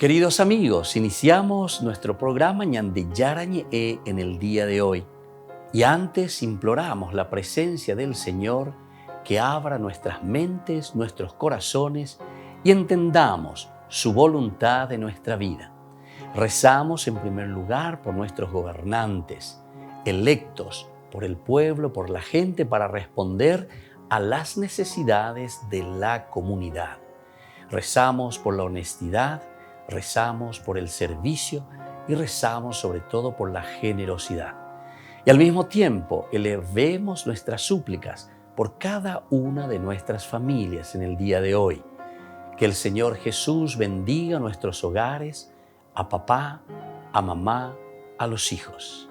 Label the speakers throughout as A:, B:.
A: Queridos amigos, iniciamos nuestro programa Ñande Yarañe en el día de hoy. Y antes imploramos la presencia del Señor que abra nuestras mentes, nuestros corazones y entendamos su voluntad de nuestra vida. Rezamos en primer lugar por nuestros gobernantes, electos por el pueblo, por la gente, para responder a las necesidades de la comunidad. Rezamos por la honestidad, rezamos por el servicio y rezamos sobre todo por la generosidad. Y al mismo tiempo elevemos nuestras súplicas por cada una de nuestras familias en el día de hoy. Que el Señor Jesús bendiga nuestros hogares, a papá, a mamá, a los hijos.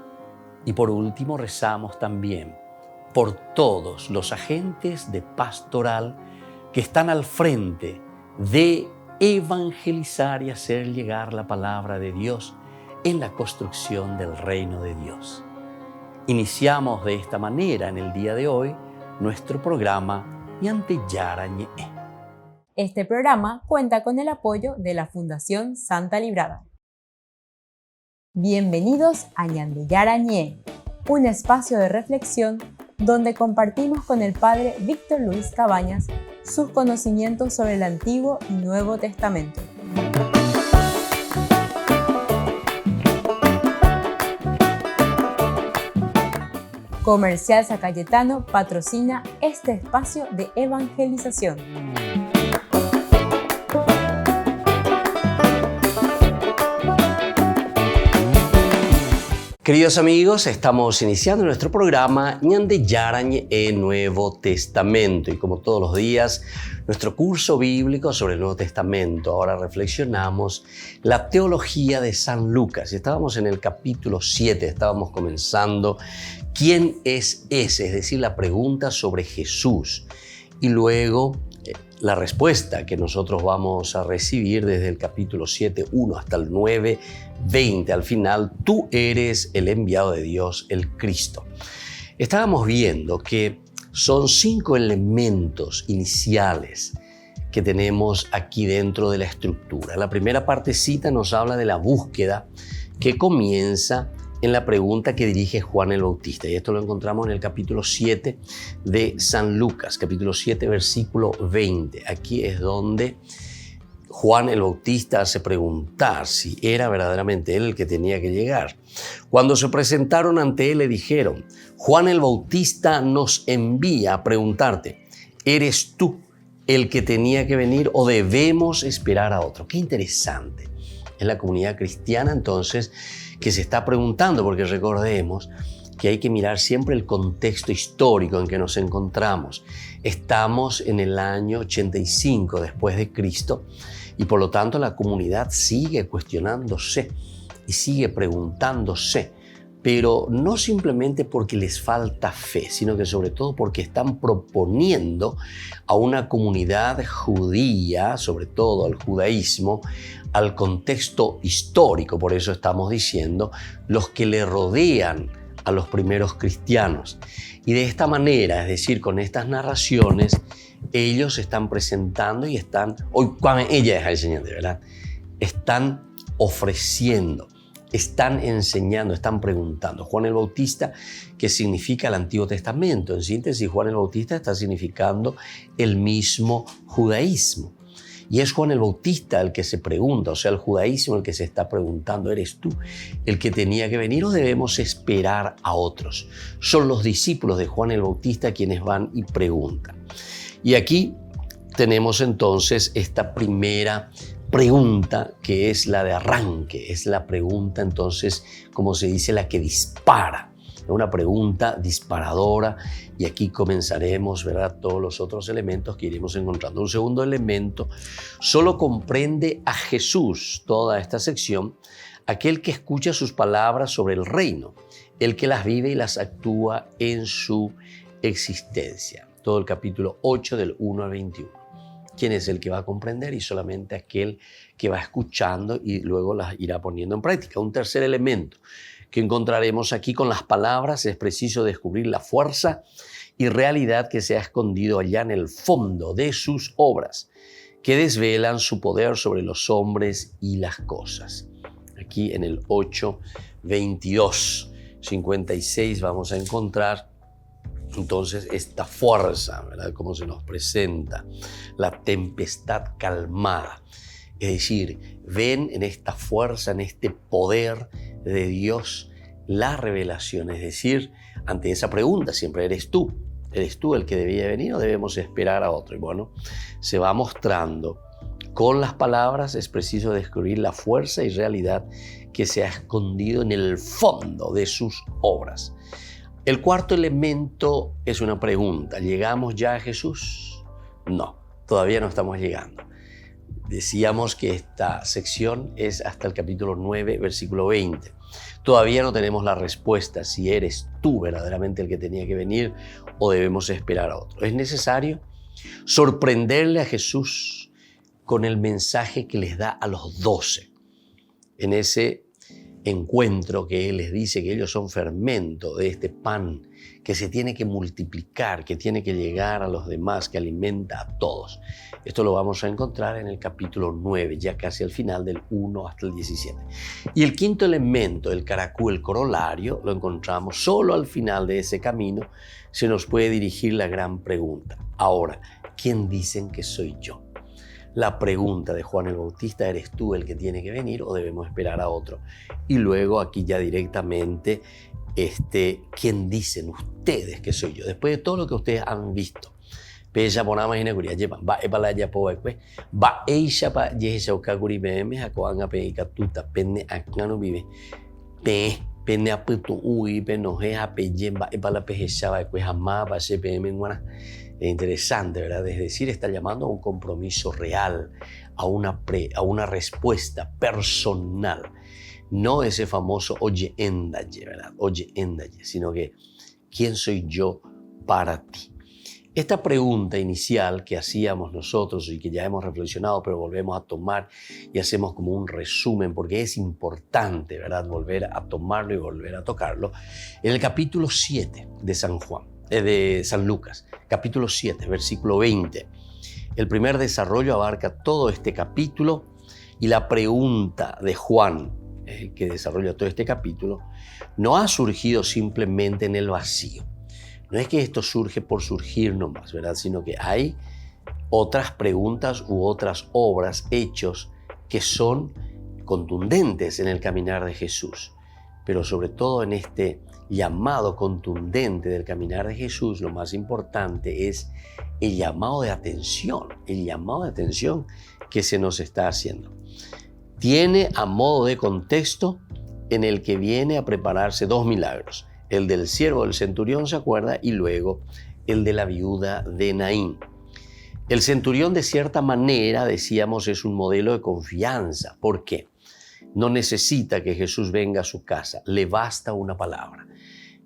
A: Y por último rezamos también por todos los agentes de pastoral que están al frente de evangelizar y hacer llegar la palabra de Dios en la construcción del reino de Dios. Iniciamos de esta manera en el día de hoy nuestro programa Ñande Yarañe.
B: Este programa cuenta con el apoyo de la Fundación Santa Librada. Bienvenidos a Ñande Yarañe, un espacio de reflexión donde compartimos con el Padre Víctor Luis Cabañas sus conocimientos sobre el Antiguo y Nuevo Testamento. Comercial San Cayetano patrocina este espacio de evangelización.
A: Queridos amigos, estamos iniciando nuestro programa Ñande Yarañe Nuevo Testamento y como todos los días, nuestro curso bíblico sobre el Nuevo Testamento. Ahora reflexionamos la teología de San Lucas y estábamos en el capítulo 7, estábamos comenzando ¿quién es ese? Es decir, la pregunta sobre Jesús y luego la respuesta que nosotros vamos a recibir desde el capítulo 7:1 hasta el 9:20. Al final, tú eres el enviado de Dios, el Cristo. Estábamos viendo que son 5 elementos iniciales que tenemos aquí dentro de la estructura. La primera partecita nos habla de la búsqueda que comienza en la pregunta que dirige Juan el Bautista. Y esto lo encontramos en el capítulo 7 de San Lucas, capítulo 7, versículo 20. Aquí es donde Juan el Bautista hace preguntar si era verdaderamente él el que tenía que llegar. Cuando se presentaron ante él, le dijeron: Juan el Bautista nos envía a preguntarte, ¿eres tú el que tenía que venir o debemos esperar a otro? Qué interesante. Es la comunidad cristiana entonces que se está preguntando, porque recordemos que hay que mirar siempre el contexto histórico en que nos encontramos. Estamos en el año 85 después de Cristo y por lo tanto la comunidad sigue cuestionándose y sigue preguntándose, pero no simplemente porque les falta fe, sino que sobre todo porque están proponiendo a una comunidad judía, sobre todo al judaísmo, al contexto histórico. Por eso estamos diciendo los que le rodean a los primeros cristianos. Y de esta manera, es decir, con estas narraciones, ellos están presentando y están, hoy ella es el Señor, de verdad, están ofreciendo, están enseñando, están preguntando. Juan el Bautista, ¿qué significa el Antiguo Testamento? En síntesis, Juan el Bautista está significando el mismo judaísmo. Y es Juan el Bautista el que se pregunta, o sea, el judaísmo el que se está preguntando, ¿eres tú el que tenía que venir o debemos esperar a otros? Son los discípulos de Juan el Bautista quienes van y preguntan. Y aquí tenemos entonces esta primera pregunta que es la de arranque, es la pregunta entonces, como se dice, la que dispara. Es una pregunta disparadora y aquí comenzaremos, ¿verdad?, todos los otros elementos que iremos encontrando. Un segundo elemento, solo comprende a Jesús, toda esta sección, aquel que escucha sus palabras sobre el reino, el que las vive y las actúa en su existencia. Todo el capítulo 8 del 1 al 21. ¿Quién es el que va a comprender? Y solamente aquel que va escuchando y luego las irá poniendo en práctica. Un tercer elemento que encontraremos aquí: con las palabras es preciso descubrir la fuerza y realidad que se ha escondido allá en el fondo de sus obras. que desvelan su poder sobre los hombres y las cosas. Aquí en el 8, 22, 56 vamos a encontrar entonces esta fuerza, ¿verdad? Cómo se nos presenta la tempestad calmada. Es decir, ven en esta fuerza, en este poder de Dios, la revelación. Es decir, ante esa pregunta siempre ¿eres tú el que debía venir o debemos esperar a otro? Y bueno, se va mostrando. Con las palabras es preciso descubrir la fuerza y realidad que se ha escondido en el fondo de sus obras. El cuarto elemento es una pregunta. ¿Llegamos ya a Jesús? No, todavía no estamos llegando. Decíamos que esta sección es hasta el capítulo 9, versículo 20. Todavía no tenemos la respuesta si eres tú verdaderamente el que tenía que venir o debemos esperar a otro. Es necesario sorprenderle a Jesús con el mensaje que les da a los 12. En ese encuentro que Él les dice que ellos son fermento de este pan que se tiene que multiplicar, que tiene que llegar a los demás, que alimenta a todos. Esto lo vamos a encontrar en el capítulo 9, ya casi al final del 1 hasta el 17. Y el quinto elemento, el caracú, el corolario, lo encontramos solo al final de ese camino. Se nos puede dirigir la gran pregunta. Ahora, ¿quién dicen que soy yo? La pregunta de Juan el Bautista, ¿eres tú el que tiene que venir o debemos esperar a otro? Y luego aquí ya directamente, ¿quién dicen ustedes que soy yo? Después de todo lo que ustedes han visto. Pesa ponama inaguria lleva va epalaya poekwe va eisha pa yesha okaguri beme hakoanga pe katuta penne akano vive penne aputu ui penoje apeyen va epala pejesha va ekwe jamás va se pm ngwana. Es interesante, ¿verdad? Es decir, está llamando a un compromiso real, a una respuesta personal. No ese famoso oye endaye, ¿verdad? Oye endaye, sino que ¿quién soy yo para ti? Esta pregunta inicial que hacíamos nosotros y que ya hemos reflexionado, pero volvemos a tomar y hacemos como un resumen, porque es importante, ¿verdad? Volver a tomarlo y volver a tocarlo. En el capítulo 7 de San Lucas, capítulo 7, versículo 20. El primer desarrollo abarca todo este capítulo y la pregunta de Juan, que desarrolla todo este capítulo, no ha surgido simplemente en el vacío. No es que esto surge por surgir nomás, ¿verdad? Sino que hay otras preguntas u otras obras, hechos que son contundentes en el caminar de Jesús. Pero sobre todo en este llamado contundente del caminar de Jesús, lo más importante es el llamado de atención que se nos está haciendo. Tiene a modo de contexto en el que viene a prepararse dos milagros, el del siervo del centurión, ¿se acuerda? Y luego el de la viuda de Naín. El centurión, de cierta manera, decíamos, es un modelo de confianza. ¿Por qué? No necesita que Jesús venga a su casa, le basta una palabra.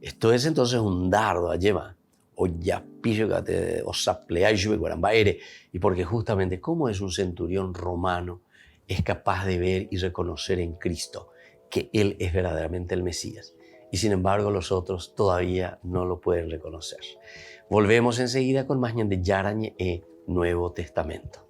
A: Esto es entonces un dardo a llevar. Y porque justamente, ¿cómo es un centurión romano? Es capaz de ver y reconocer en Cristo que Él es verdaderamente el Mesías. Y sin embargo, los otros todavía no lo pueden reconocer. Volvemos enseguida con más de Yarañe e Nuevo Testamento.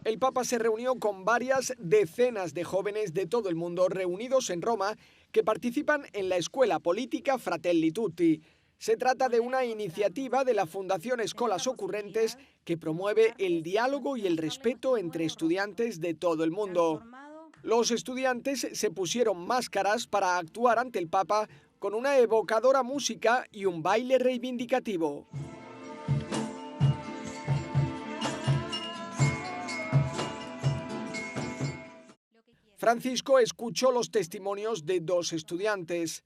C: El Papa se reunió con varias decenas de jóvenes de todo el mundo reunidos en Roma que participan en la escuela política Fratelli Tutti. Se trata de una iniciativa de la Fundación Escolas Ocurrentes que promueve el diálogo y el respeto entre estudiantes de todo el mundo. Los estudiantes se pusieron máscaras para actuar ante el Papa con una evocadora música y un baile reivindicativo. Francisco escuchó los testimonios de dos estudiantes.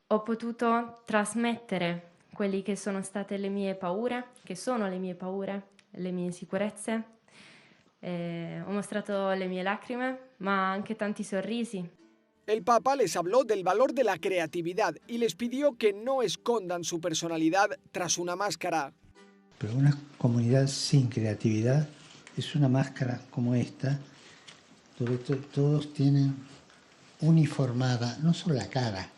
D: Ho potuto trasmettere quelli che sono state le mie paure, che sono le mie paure, le mie insicurezze. Ho mostrato le mie lacrime, ma anche tanti sorrisi.
C: El Papa les habló del valor de la creatividad y les pidió que no escondan su personalidad tras una máscara.
E: Pero una comunidad sin creatividad es una máscara como esta, donde todos tienen uniformada no solo la cara,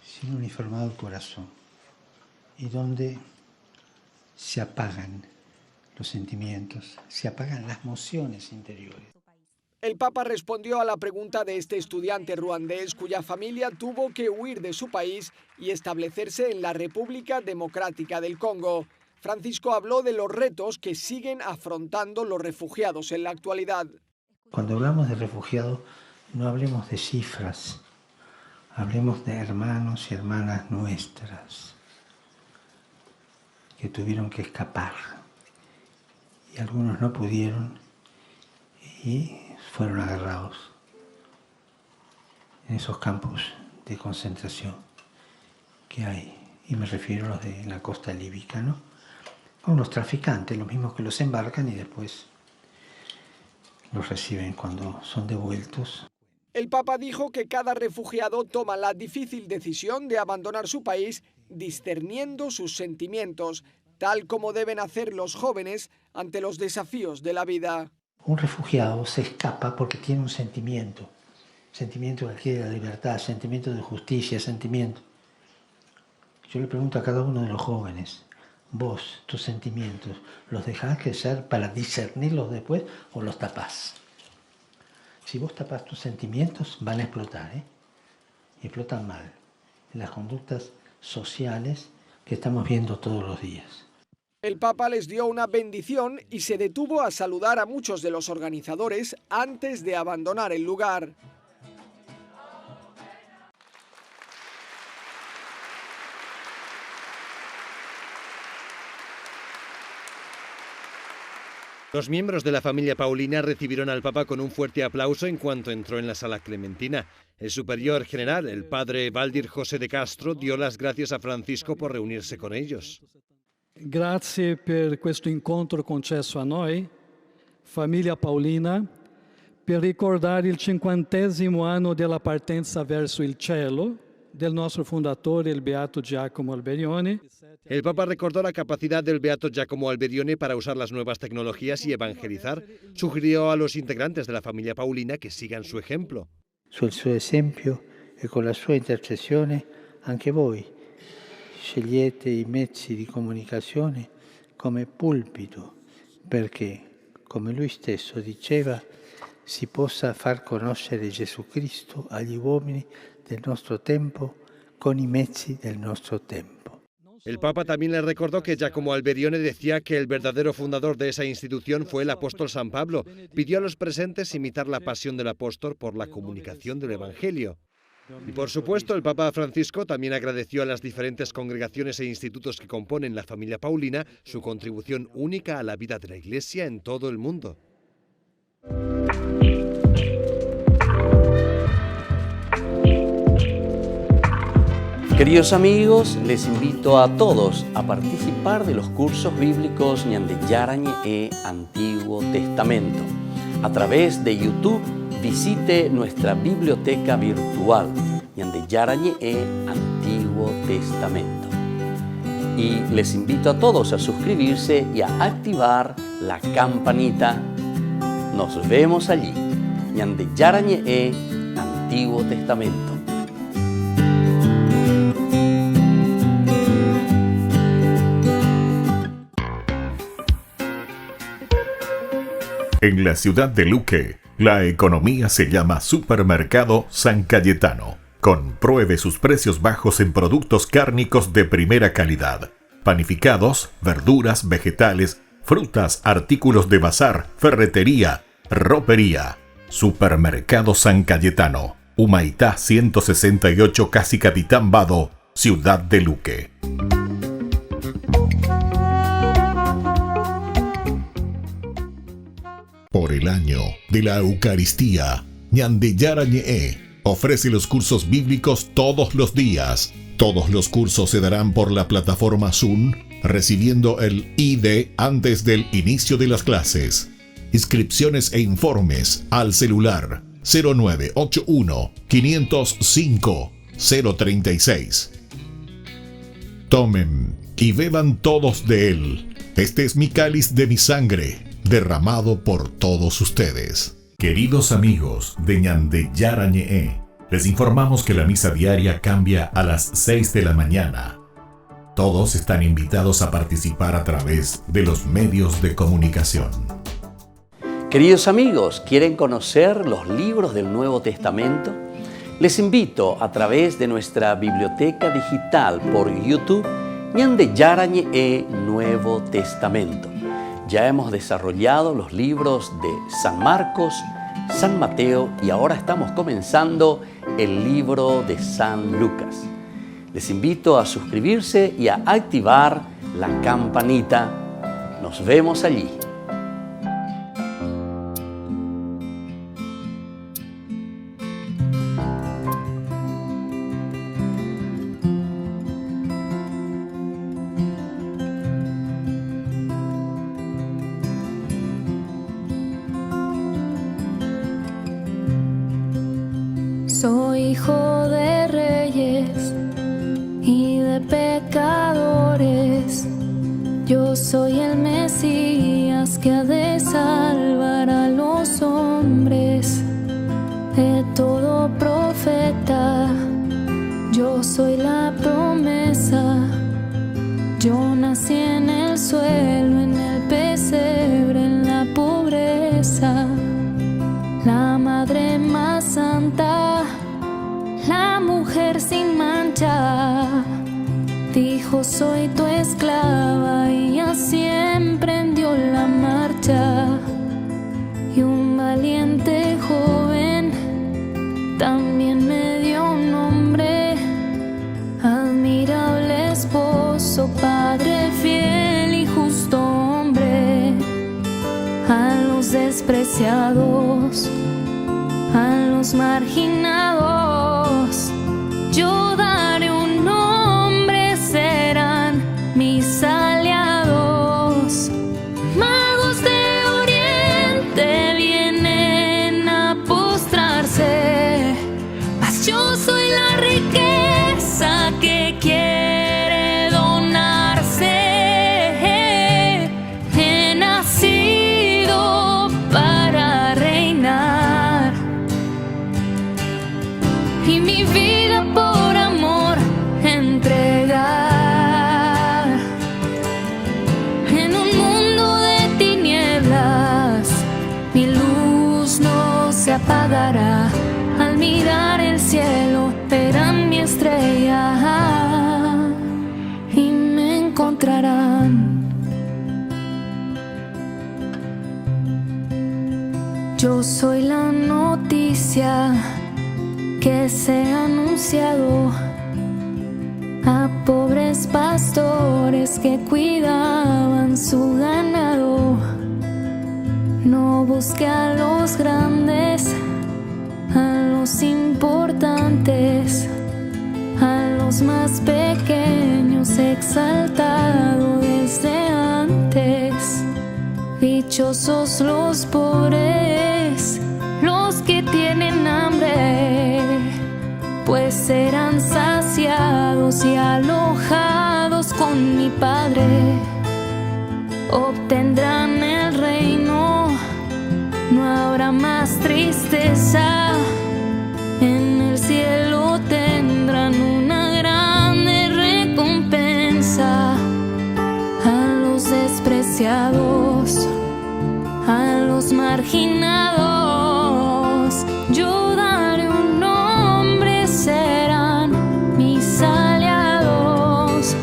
E: sin uniformado corazón, y donde se apagan los sentimientos, se apagan las emociones interiores.
C: El Papa respondió a la pregunta de este estudiante ruandés cuya familia tuvo que huir de su país y establecerse en la República Democrática del Congo. Francisco habló de los retos que siguen afrontando los refugiados en la actualidad.
E: Cuando hablamos de refugiados, no hablemos de cifras, hablemos de hermanos y hermanas nuestras que tuvieron que escapar y algunos no pudieron y fueron agarrados en esos campos de concentración que hay, y me refiero a los de la costa líbica, ¿no? Con los traficantes, los mismos que los embarcan y después los reciben cuando son devueltos.
C: El Papa dijo que cada refugiado toma la difícil decisión de abandonar su país discerniendo sus sentimientos, tal como deben hacer los jóvenes ante los desafíos de la vida.
E: Un refugiado se escapa porque tiene un sentimiento que quiere la libertad, sentimiento de justicia, sentimiento. Yo le pregunto a cada uno de los jóvenes, vos, tus sentimientos, ¿los dejás crecer para discernirlos después o los tapás? Si vos tapás tus sentimientos, van a explotar, y explotan mal, en las conductas sociales que estamos viendo todos los días.
C: El Papa les dio una bendición y se detuvo a saludar a muchos de los organizadores antes de abandonar el lugar.
F: Los miembros de la familia Paulina recibieron al Papa con un fuerte aplauso en cuanto entró en la sala clementina. El superior general, el padre Valdir José de Castro, dio las gracias a Francisco por reunirse con ellos.
G: Grazie per questo incontro concesso a noi, famiglia Paulina, per ricordare il 50° anno della partenza verso il cielo del nostro fondatore, il Beato Giacomo Alberione.
F: El Papa recordó la capacidad del Beato Giacomo Alberione para usar las nuevas tecnologías y evangelizar. Sugirió a los integrantes de la familia Paulina que sigan su ejemplo.
E: Sul suo esempio e con la sua intercessione anche voi scegliete i mezzi di comunicazione come pulpito perché, come lui stesso diceva, si possa far conoscere Gesù Cristo agli uomini del nostro tempo con i mezzi del nostro tempo.
F: El Papa también le recordó que Giacomo Alberione decía que el verdadero fundador de esa institución fue el apóstol San Pablo. Pidió a los presentes imitar la pasión del apóstol por la comunicación del Evangelio. Y por supuesto, el Papa Francisco también agradeció a las diferentes congregaciones e institutos que componen la familia Paulina su contribución única a la vida de la Iglesia en todo el mundo.
A: Queridos amigos, les invito a todos a participar de los cursos bíblicos Ñande Yarañe e Antiguo Testamento. A través de YouTube, visite nuestra biblioteca virtual Ñande Yarañe e Antiguo Testamento. Y les invito a todos a suscribirse y a activar la campanita. Nos vemos allí. Ñande Yarañe e Antiguo Testamento.
H: En la ciudad de Luque, la economía se llama Supermercado San Cayetano. Compruebe sus precios bajos en productos cárnicos de primera calidad. Panificados, verduras, vegetales, frutas, artículos de bazar, ferretería, ropería. Supermercado San Cayetano, Humaitá 168, Casi Capitán Vado, ciudad de Luque. Por el año de la Eucaristía, Ñande Yarañe ofrece los cursos bíblicos todos los días. Todos los cursos se darán por la plataforma Zoom, recibiendo el ID antes del inicio de las clases. Inscripciones e informes al celular 0981 505 036. Tomen y beban todos de él. Este es mi cáliz de mi sangre, derramado por todos ustedes. Queridos amigos de Ñande Yarañe, Les informamos que la misa diaria cambia a las 6 de la mañana. Todos están invitados a participar a través de los medios de comunicación.
A: Queridos amigos, ¿quieren conocer los libros del Nuevo Testamento? Les invito a través de nuestra biblioteca digital por YouTube, Ñande Yarañe e Nuevo Testamento. Ya hemos desarrollado los libros de San Marcos, San Mateo y ahora estamos comenzando el libro de San Lucas. Les invito a suscribirse y a activar la campanita. Nos vemos allí.
I: Soy hijo de reyes y de pecadores. Yo soy el Mesías que ha de salvar a los hombres. De todo profeta, yo soy la promesa. Yo nací en el suelo, en el pesebre, en la pobreza. La madre más santa, la mujer sin mancha, dijo soy tu esclava y así emprendió la marcha. Y un valiente joven también me dio un nombre, admirable esposo, padre fiel y justo hombre. A los despreciados, a los marginados, yo daré un nombre, serán mis aliados. Magos de Oriente vienen a postrarse, mas yo soy la riqueza que quiere donarse. He nacido para reinar y mi vida por amor entregar. En un mundo de tinieblas mi luz no se apagará. Al mirar el cielo verán mi estrella y me encontrarán. Yo soy la noticia que se ha anunciado a pobres pastores que cuidaban su ganado. No busque a los grandes, a los importantes, a los más pequeños exaltado desde antes. Dichosos los pobres, los que tienen hambre, pues serán saciados y alojados con mi Padre. Obtendrán el reino, no habrá más tristeza. En el cielo tendrán una grande recompensa. A los despreciados, a los marginados, yo daré un nombre, serán mis aliados.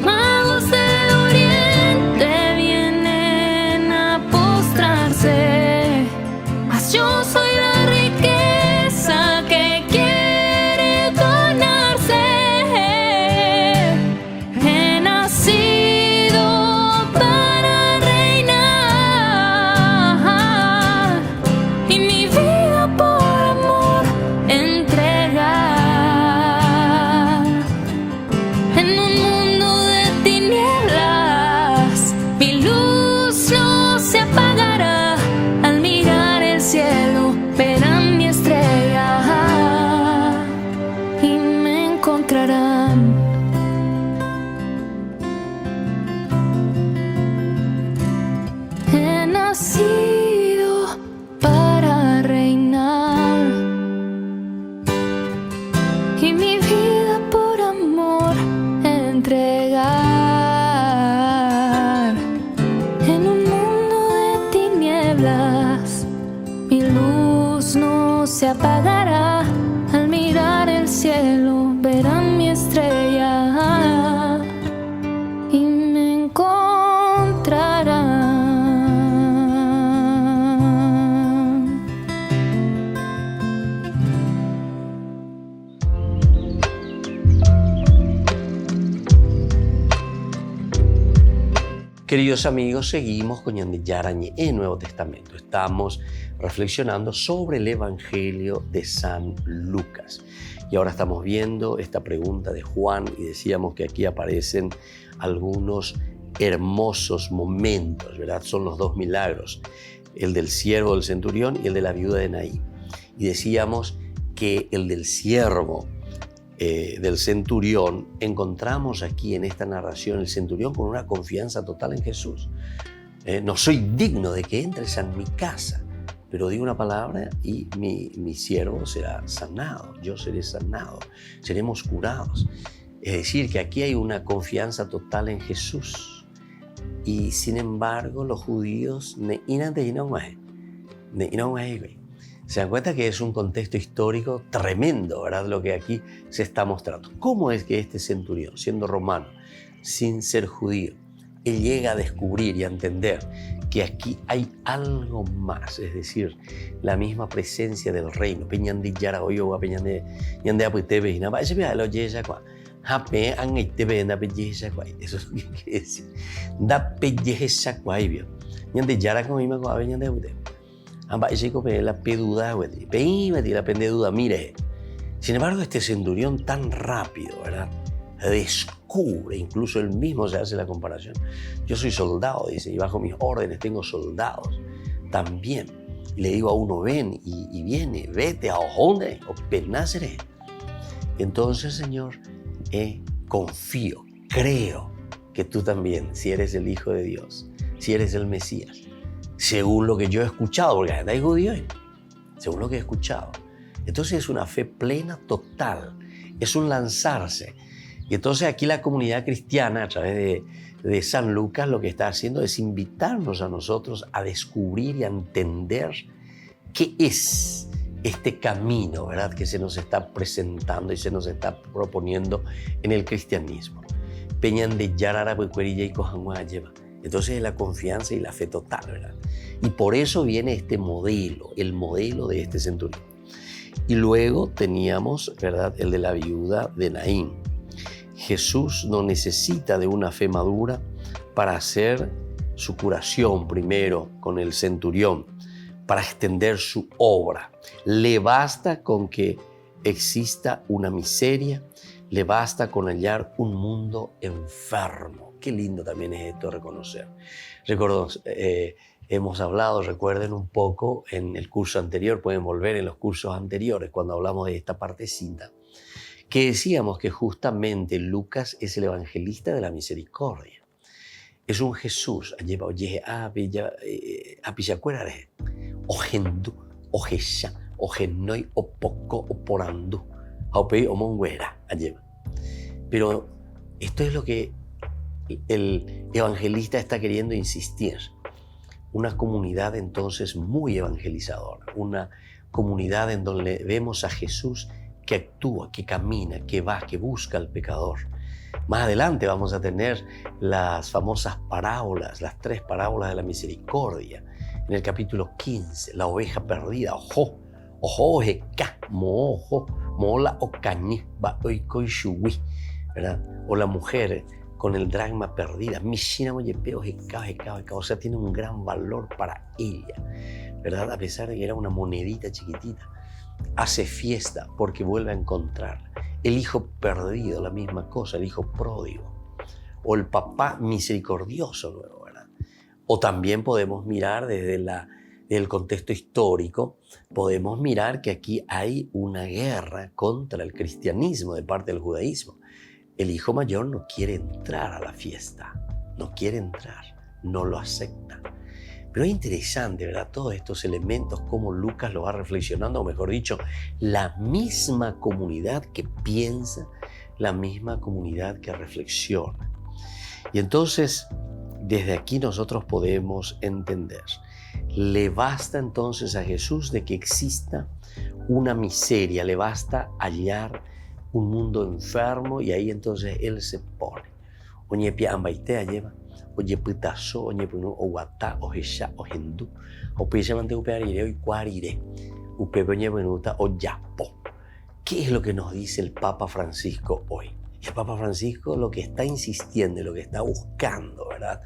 I: Magos del Oriente vienen a postrarse, mas yo soy la riqueza que quiere donarse. He nacido para reinar y se apagará. Al mirar el cielo verán mi estrella y me encontrarán.
A: Queridos amigos, seguimos con Ñande Yarañe en Nuevo Testamento. Estamos reflexionando sobre el Evangelio de San Lucas. Y ahora estamos viendo esta pregunta de Juan y decíamos que aquí aparecen algunos hermosos momentos, ¿verdad? Son los dos milagros, el del siervo del centurión y el de la viuda de Naín. Y decíamos que el del siervo del centurión, encontramos aquí en esta narración el centurión con una confianza total en Jesús. No soy digno de que entres en mi casa, pero digo una palabra y mi siervo será sanado, yo seré sanado, seremos curados. Es decir, que aquí hay una confianza total en Jesús. Y sin embargo, los judíos se dan cuenta que es un contexto histórico tremendo, ¿verdad? Lo que aquí se está mostrando. ¿Cómo es que este centurión, siendo romano, sin ser judío, él llega a descubrir y a entender que aquí hay algo más? Es decir, la misma presencia del reino. Eso es lo que quiere decir. Mire, sin embargo, este centurión tan rápido, ¿verdad? Descubre, incluso él mismo se hace la comparación. Yo soy soldado, dice, y bajo mis órdenes tengo soldados también. Y le digo a uno, ven, y viene, vete a Ojonde, o Penásere. Entonces, Señor, confío, creo que tú también, si eres el Hijo de Dios, si eres el Mesías, según lo que yo he escuchado, porque hay judíos, según lo que he escuchado. Entonces es una fe plena, total, es un lanzarse. Y entonces aquí la comunidad cristiana, a través de San Lucas, lo que está haciendo es invitarnos a nosotros a descubrir y a entender qué es este camino, ¿verdad?, que se nos está presentando y se nos está proponiendo en el cristianismo. Entonces es la confianza y la fe total, ¿verdad? Y por eso viene este modelo, el modelo de este centurión. Y luego teníamos, ¿verdad?, el de la viuda de Naín. Jesús no necesita de una fe madura para hacer su curación primero con el centurión, para extender su obra. Le basta con que exista una miseria, le basta con hallar un mundo enfermo. Qué lindo también es esto, reconocer. Recuerdo, hemos hablado, recuerden un poco en el curso anterior, pueden volver en los cursos anteriores cuando hablamos de esta partecita, que decíamos que justamente Lucas es el evangelista de la misericordia. Es un Jesús, pero esto es lo que el evangelista está queriendo insistir. Una comunidad entonces muy evangelizadora, una comunidad en donde vemos a Jesús que actúa, que camina, que va, que busca al pecador. Más adelante vamos a tener las famosas parábolas, las 3 parábolas de la misericordia. En el capítulo 15, la oveja perdida, ojo, mola o cañi, ¿verdad? O la mujer con el dracma perdida, o sea, tiene un gran valor para ella, ¿verdad? A pesar de que era una monedita chiquitita, hace fiesta porque vuelve a encontrarla. El hijo perdido, la misma cosa, el hijo pródigo, o el papá misericordioso luego, ¿verdad? O también podemos mirar desde el contexto histórico, podemos mirar que aquí hay una guerra contra el cristianismo de parte del judaísmo. El hijo mayor no quiere entrar a la fiesta, no quiere entrar, no lo acepta. Pero es interesante, ¿verdad?, todos estos elementos, cómo Lucas lo va reflexionando, o mejor dicho, la misma comunidad que piensa, la misma comunidad que reflexiona. Y entonces, desde aquí nosotros podemos entender, le basta entonces a Jesús de que exista una miseria, le basta hallar un mundo enfermo y ahí entonces él se pone. Oye pia ambaitea lleva, oye pitazo, oye punu o guata, o jesha, o hindú, o pisamante upearire, o cuarire, upepeñe benuta, o yapo. ¿Qué es lo que nos dice el Papa Francisco hoy? El Papa Francisco lo que está insistiendo, lo que está buscando, ¿verdad?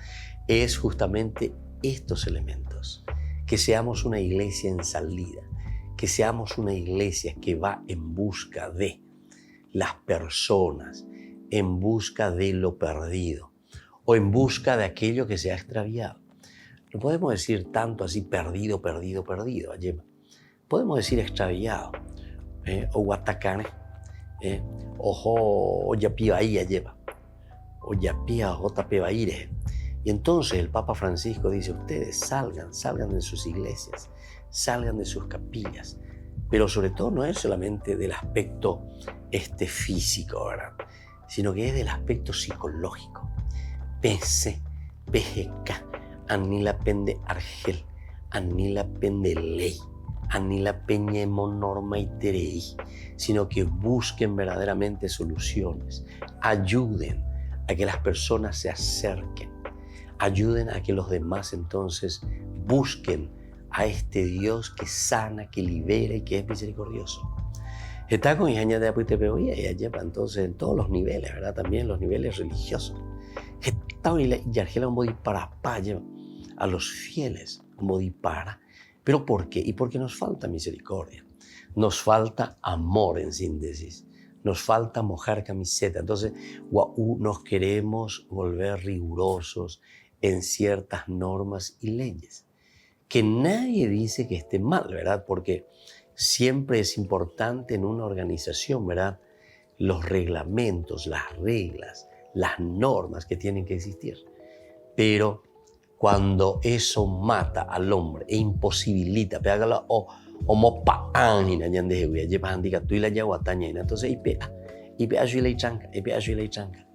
A: Es justamente estos elementos. Que seamos una iglesia en salida, que seamos una iglesia que va en busca de las personas, en busca de lo perdido o en busca de aquello que se ha extraviado. No podemos decir tanto así perdido, perdido, perdido. Podemos decir extraviado. O guatacane, ojo, yapía ahí lleva, o yapía jotapebaire. Y entonces el Papa Francisco dice, ustedes salgan de sus iglesias, salgan de sus capillas, pero sobre todo no es solamente del aspecto físico, ¿verdad? Sino que es del aspecto psicológico. Pense, pejeca, anila pende argel, anila pende ley. Anila peñemo norma y terei, sino que busquen verdaderamente soluciones, ayuden a que las personas se acerquen, ayuden a que los demás entonces busquen a este Dios que sana, que libera y que es misericordioso. Está con Ijaña de Apuitepeo y ella lleva entonces en todos los niveles, ¿verdad? También los niveles religiosos. Está y Argela un para a los fieles, un para. ¿Pero por qué? Y porque nos falta misericordia, nos falta amor en síntesis, nos falta mojar camiseta. Entonces, nos queremos volver rigurosos en ciertas normas y leyes, que nadie dice que esté mal, ¿verdad? Porque siempre es importante en una organización, ¿verdad? Los reglamentos, las reglas, las normas que tienen que existir. Pero cuando eso mata al hombre e imposibilita, pégala o mopaan en de huya, lleva andiga tu y la yaguataña, entonces ipe ayuile y chanca,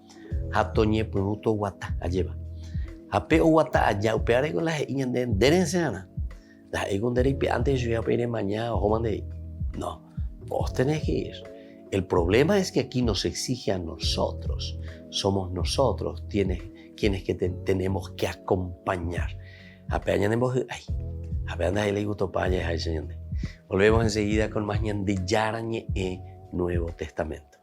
A: hatoñe punuto guata, lleva. Ape o guata allá, upeare con las iñan de derencena. Las egundere antes yo ya pediré mañana o mande. No, vos tenés que ir. El problema es que aquí nos exige a nosotros. Somos nosotros quienes que tenemos que acompañar. Volvemos enseguida con más de Yarañe e Nuevo Testamento.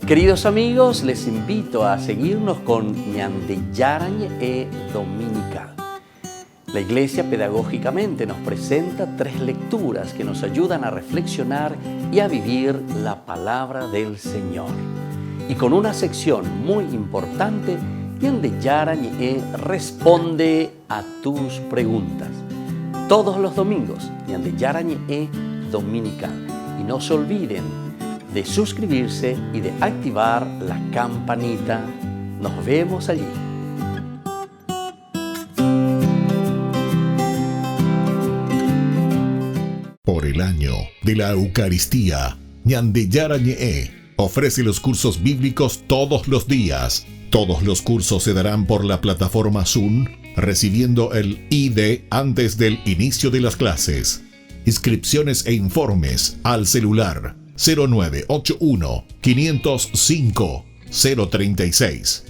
A: Queridos amigos, les invito a seguirnos con Ñande Yarañe e Dominical. La Iglesia pedagógicamente nos presenta 3 lecturas que nos ayudan a reflexionar y a vivir la palabra del Señor. Y con una sección muy importante, Ñande Yarañe responde a tus preguntas. Todos los domingos, Ñande Yarañe Dominical. Y no se olviden de suscribirse y de activar la campanita. Nos vemos allí.
H: Por el año de la Eucaristía, Ñande Yarañe ofrece los cursos bíblicos todos los días. Todos los cursos se darán por la plataforma Zoom, recibiendo el ID antes del inicio de las clases. Inscripciones e informes al celular 0981 505 036.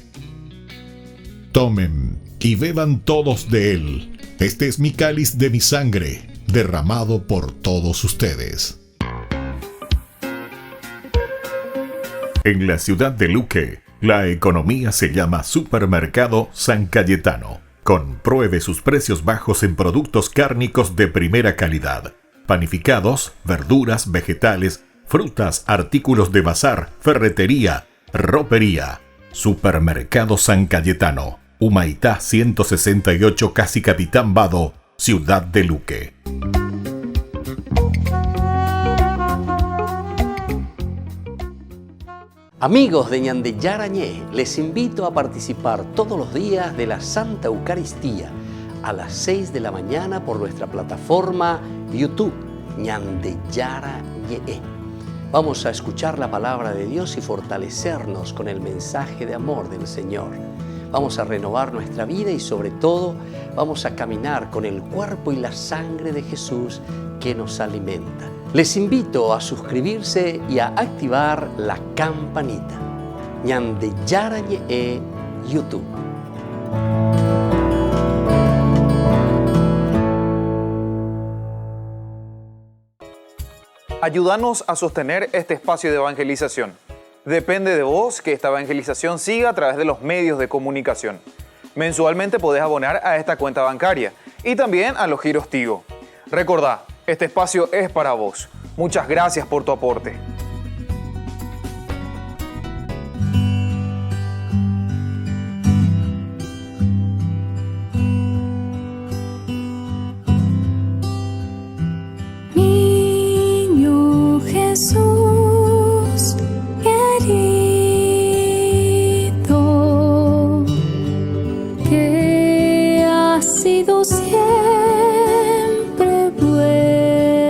H: Tomen y beban todos de él. Este es mi cáliz de mi sangre, derramado por todos ustedes. En la ciudad de Luque, la economía se llama Supermercado San Cayetano. Compruebe sus precios bajos en productos cárnicos de primera calidad. Panificados, verduras, vegetales, frutas, artículos de bazar, ferretería, ropería. Supermercado San Cayetano, Humaitá 168, Casi Capitán Vado, Ciudad de Luque.
A: Amigos de Ñande Yarañe, les invito a participar todos los días de la Santa Eucaristía a las 6 de la mañana por nuestra plataforma YouTube, Ñande Yarañe. Vamos a escuchar la palabra de Dios y fortalecernos con el mensaje de amor del Señor. vamos a renovar nuestra vida y sobre todo vamos a caminar con el cuerpo y la sangre de Jesús que nos alimenta. Les invito a suscribirse y a activar la campanita. Ñande Yarañe e YouTube.
J: Ayúdanos a sostener este espacio de evangelización. Depende de vos que esta evangelización siga a través de los medios de comunicación. Mensualmente podés abonar a esta cuenta bancaria y también a los giros Tigo. Recordá, este espacio es para vos. Muchas gracias por tu aporte.
I: Niño Jesús querido, que has sido siempre bueno,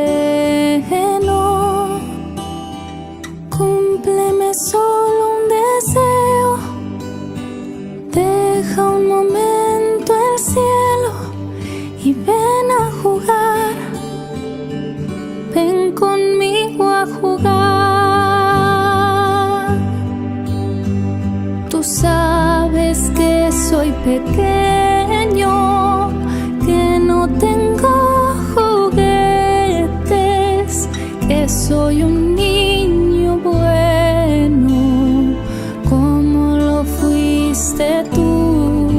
I: cúmpleme solo un deseo, deja un momento el cielo y ven a jugar. Ven conmigo a jugar. Tú sabes que soy pequeño, que no tengo juguetes, que soy un niño bueno, como lo fuiste tú.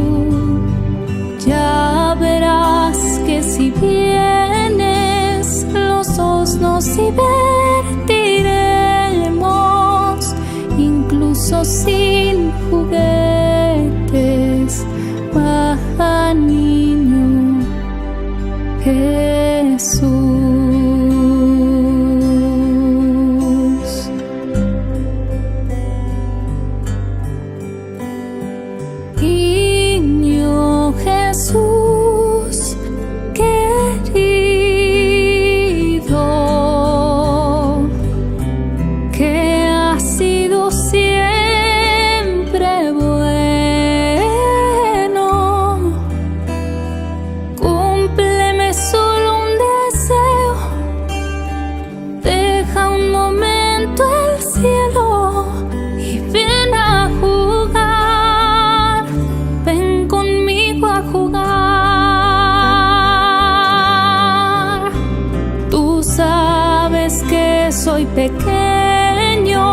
I: Ya verás que si vienes, los dos nos divertiremos, incluso sin juguetes. Baja, niño Jesús. Niño Jesús querido, que has sido siempre bueno, cúmpleme solo un deseo, deja un momento el cielo y ven a jugar. Ven conmigo a jugar. Tú sabes que soy pequeño,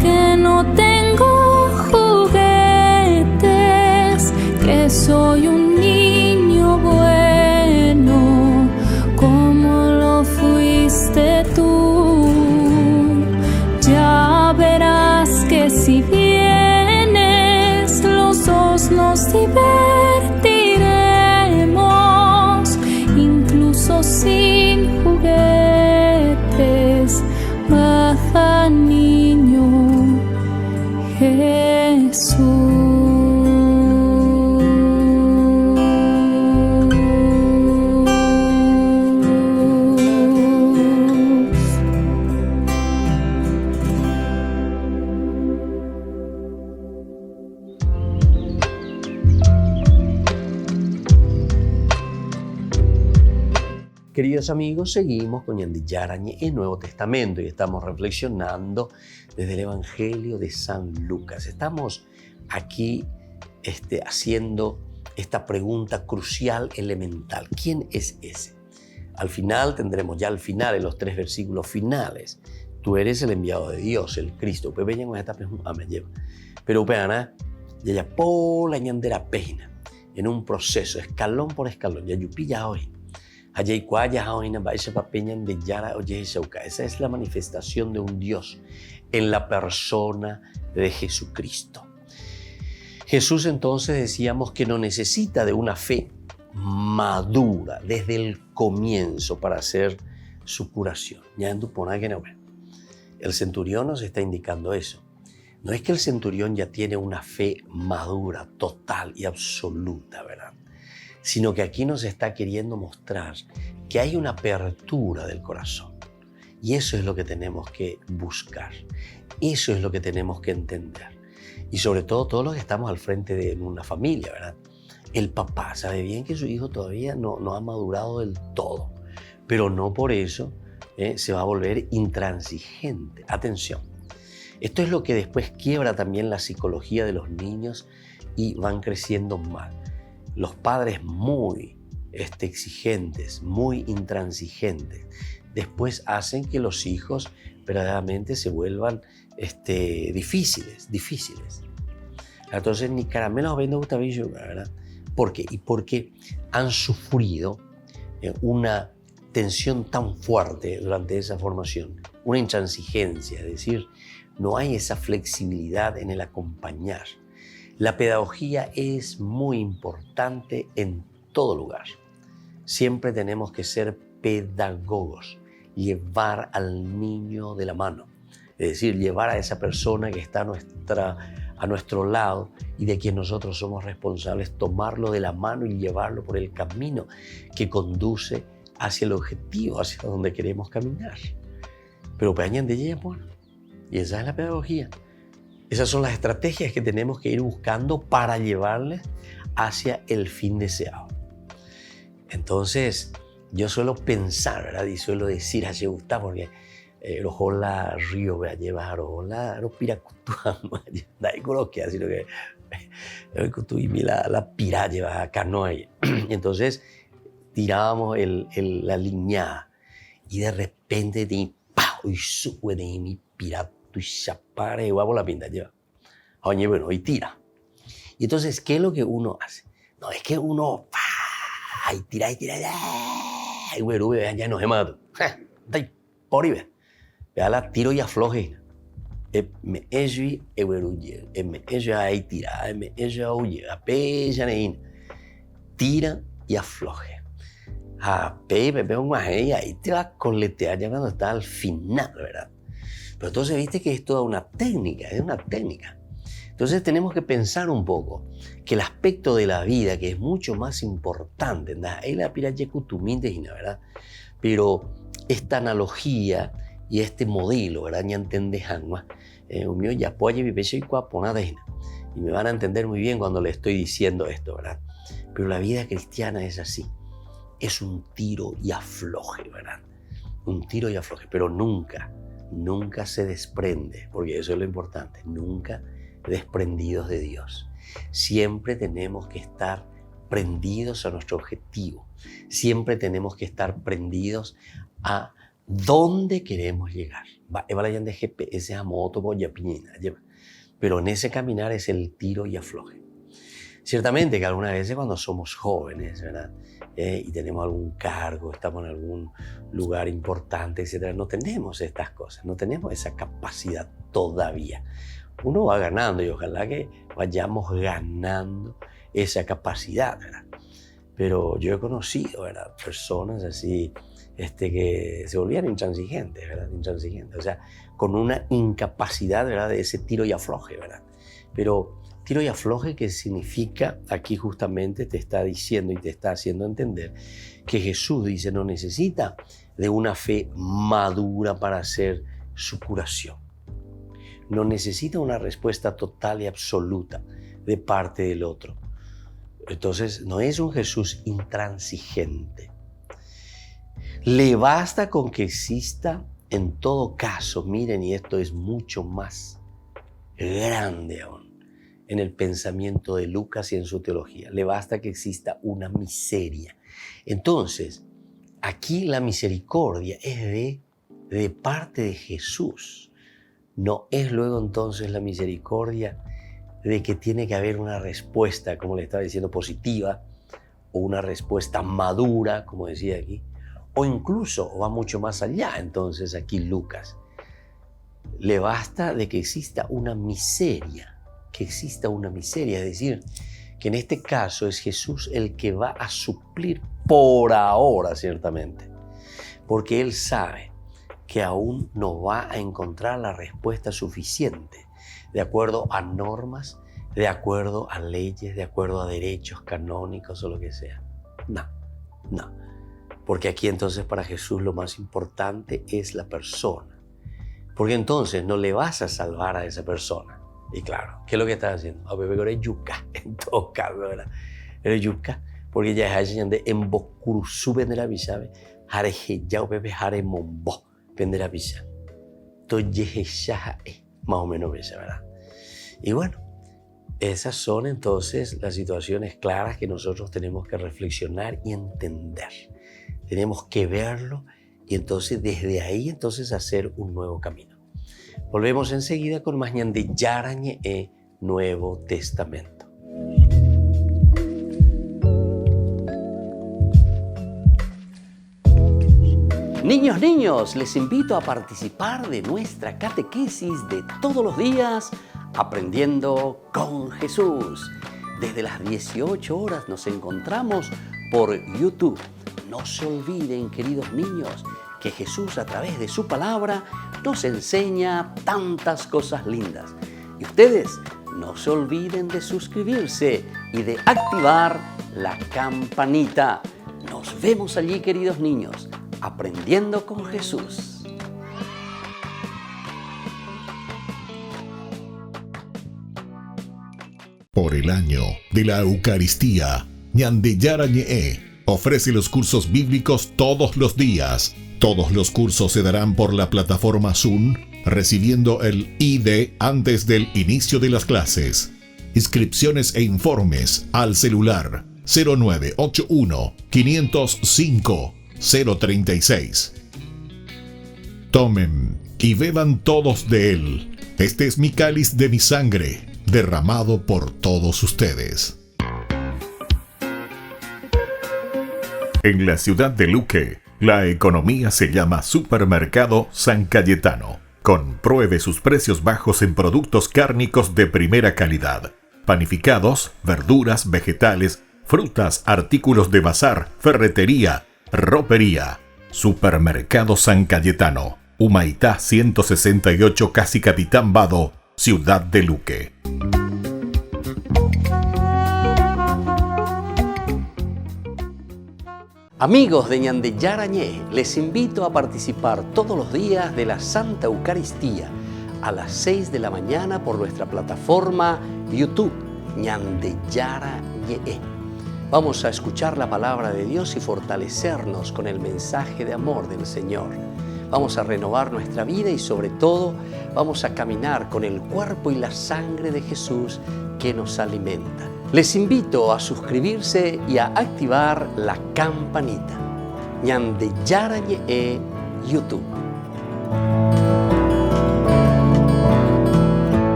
I: que no tengo juguetes, que soy un niño bueno, como lo fuiste tú. Ya verás que si vienes, los dos nos divertiremos, incluso sin juguetes. Baja, niño Jesús.
A: Queridos amigos, seguimos con Ñande Yarañe en Nuevo Testamento y estamos reflexionando desde el Evangelio de San Lucas. Estamos aquí haciendo esta pregunta crucial, elemental. ¿Quién es ese? Al final tendremos ya al final, en los 3 versículos finales, tú eres el enviado de Dios, el Cristo. Pues vean con esta pregunta, me lleva. Pero vean, ya por la ñandera pena, en un proceso, escalón por escalón, ya yupilla hoy. Esa es la manifestación de un Dios en la persona de Jesucristo. Jesús entonces decíamos que no necesita de una fe madura desde el comienzo para hacer su curación. El centurión nos está indicando eso. No es que el centurión ya tiene una fe madura, total y absoluta, ¿verdad? Sino que aquí nos está queriendo mostrar que hay una apertura del corazón. Y eso es lo que tenemos que buscar. Eso es lo que tenemos que entender. Y sobre todo todos los que estamos al frente de una familia, ¿verdad? El papá sabe bien que su hijo todavía no ha madurado del todo, pero no por eso se va a volver intransigente. Atención, esto es lo que después quiebra también la psicología de los niños y van creciendo mal. Los padres muy exigentes, muy intransigentes, después hacen que los hijos verdaderamente se vuelvan difíciles. Entonces, ni caramelos vendo gusta billo, ¿verdad? ¿Por qué? Y porque han sufrido una tensión tan fuerte durante esa formación, una intransigencia, es decir, no hay esa flexibilidad en el acompañar. La pedagogía es muy importante en todo lugar. Siempre tenemos que ser pedagogos, llevar al niño de la mano, es decir, llevar a esa persona que está a nuestro lado y de quien nosotros somos responsables, tomarlo de la mano y llevarlo por el camino que conduce hacia el objetivo, hacia donde queremos caminar. Pero peñan de ella, bueno, y esa es la pedagogía. Esas son las estrategias que tenemos que ir buscando para llevarles hacia el fin deseado. Entonces, yo suelo pensar, ¿verdad? Y suelo decir, así gusta, porque los hola río, vea, llevar, hola, los piracutuan, da y coloquia, sino que la pira lleva canoa. Entonces, tirábamos la liñada y de repente, y sube de mi piratu y chapare, guapo la pinta lleva. Oye, bueno, y tira. Y entonces, ¿qué es lo que uno hace? No, es que uno, y tira, y bueno, vean, ya no se mata. Por ahí, vea la tiro y afloje. Me eji, me eja ahí tira, me eja huye, apeja nein. Tira y afloje. Pepe, un guaje, y ahí te va a coletear ya cuando está al final, ¿verdad? Pero entonces viste que es toda una técnica, es una técnica. Entonces tenemos que pensar un poco que el aspecto de la vida, que es mucho más importante, ahí la pirache cutuminte, ¿verdad? Pero esta analogía y este modelo, ¿verdad? Ya entendés, ya apoya mi pecho y cuaponada, y me van a entender muy bien cuando le estoy diciendo esto, ¿verdad? Pero la vida cristiana es así, es un tiro y afloje, ¿verdad? Un tiro y afloje, pero nunca se desprende, porque eso es lo importante, nunca desprendidos de Dios. Siempre tenemos que estar prendidos a nuestro objetivo, siempre tenemos que estar prendidos a dónde queremos llegar. Pero en ese caminar es el tiro y afloje. Ciertamente que algunas veces cuando somos jóvenes, ¿verdad? Y tenemos algún cargo, estamos en algún lugar importante, etcétera, no tenemos estas cosas, no tenemos esa capacidad todavía. Uno va ganando y ojalá que vayamos ganando esa capacidad, ¿verdad? Pero yo he conocido, ¿verdad? Personas así que se volvían intransigentes, ¿verdad? Intransigentes, o sea, con una incapacidad, ¿verdad? De ese tiro y afloje, ¿verdad? Pero tiro y afloje, que significa, aquí justamente te está diciendo y te está haciendo entender que Jesús dice no necesita de una fe madura para hacer su curación. No necesita una respuesta total y absoluta de parte del otro. Entonces, no es un Jesús intransigente. Le basta con que exista, en todo caso, miren, y esto es mucho más grande aún, en el pensamiento de Lucas y en su teología. Le basta que exista una miseria. Entonces, aquí la misericordia es de parte de Jesús. No es luego entonces la misericordia de que tiene que haber una respuesta, como le estaba diciendo, positiva, o una respuesta madura, como decía aquí, o incluso va mucho más allá. Entonces aquí Lucas, le basta de que exista una miseria, es decir, que en este caso es Jesús el que va a suplir por ahora, ciertamente, porque Él sabe que aún no va a encontrar la respuesta suficiente de acuerdo a normas, de acuerdo a leyes, de acuerdo a derechos canónicos o lo que sea. No. Porque aquí entonces para Jesús lo más importante es la persona. Porque entonces no le vas a salvar a esa persona. Y claro, ¿qué es lo que estás haciendo? A bebé gore yuca, en todo caso, ¿verdad? Era yuca, porque ya es allí de embocurusú vendera bisabe, jareje ya o bebé jare mombo vendera bisabe. Toyeje shahae, más o menos besa, ¿verdad? Y bueno, esas son entonces las situaciones claras que nosotros tenemos que reflexionar y entender. Tenemos que verlo y entonces desde ahí entonces hacer un nuevo camino. Volvemos enseguida con más ñande yarañe e Nuevo Testamento. Niños, les invito a participar de nuestra catequesis de todos los días Aprendiendo con Jesús. Desde las 18 horas nos encontramos por YouTube. No se olviden, queridos niños, que Jesús a través de su palabra nos enseña tantas cosas lindas. Y ustedes no se olviden de suscribirse y de activar la campanita. Nos vemos allí, queridos niños, aprendiendo con Jesús.
H: Por el año de la Eucaristía, ñande yarañe ofrece los cursos bíblicos todos los días. Todos los cursos se darán por la plataforma Zoom, recibiendo el ID antes del inicio de las clases. Inscripciones e informes al celular 0981 505 036. Tomen y beban todos de él. Este es mi cáliz de mi sangre, derramado por todos ustedes. En la ciudad de Luque, la economía se llama Supermercado San Cayetano. Compruebe sus precios bajos en productos cárnicos de primera calidad. Panificados, verduras, vegetales, frutas, artículos de bazar, ferretería, ropería. Supermercado San Cayetano, Humaitá 168, Casi Capitán Vado, Ciudad de Luque.
A: Amigos de ñande yarañé, les invito a participar todos los días de la Santa Eucaristía a las 6 de la mañana por nuestra plataforma YouTube, ñande yarañé. Vamos a escuchar la palabra de Dios y fortalecernos con el mensaje de amor del Señor. Vamos a renovar nuestra vida y sobre todo vamos a caminar con el cuerpo y la sangre de Jesús que nos alimenta. Les invito a suscribirse y a activar la campanita. ñande yarañe YouTube.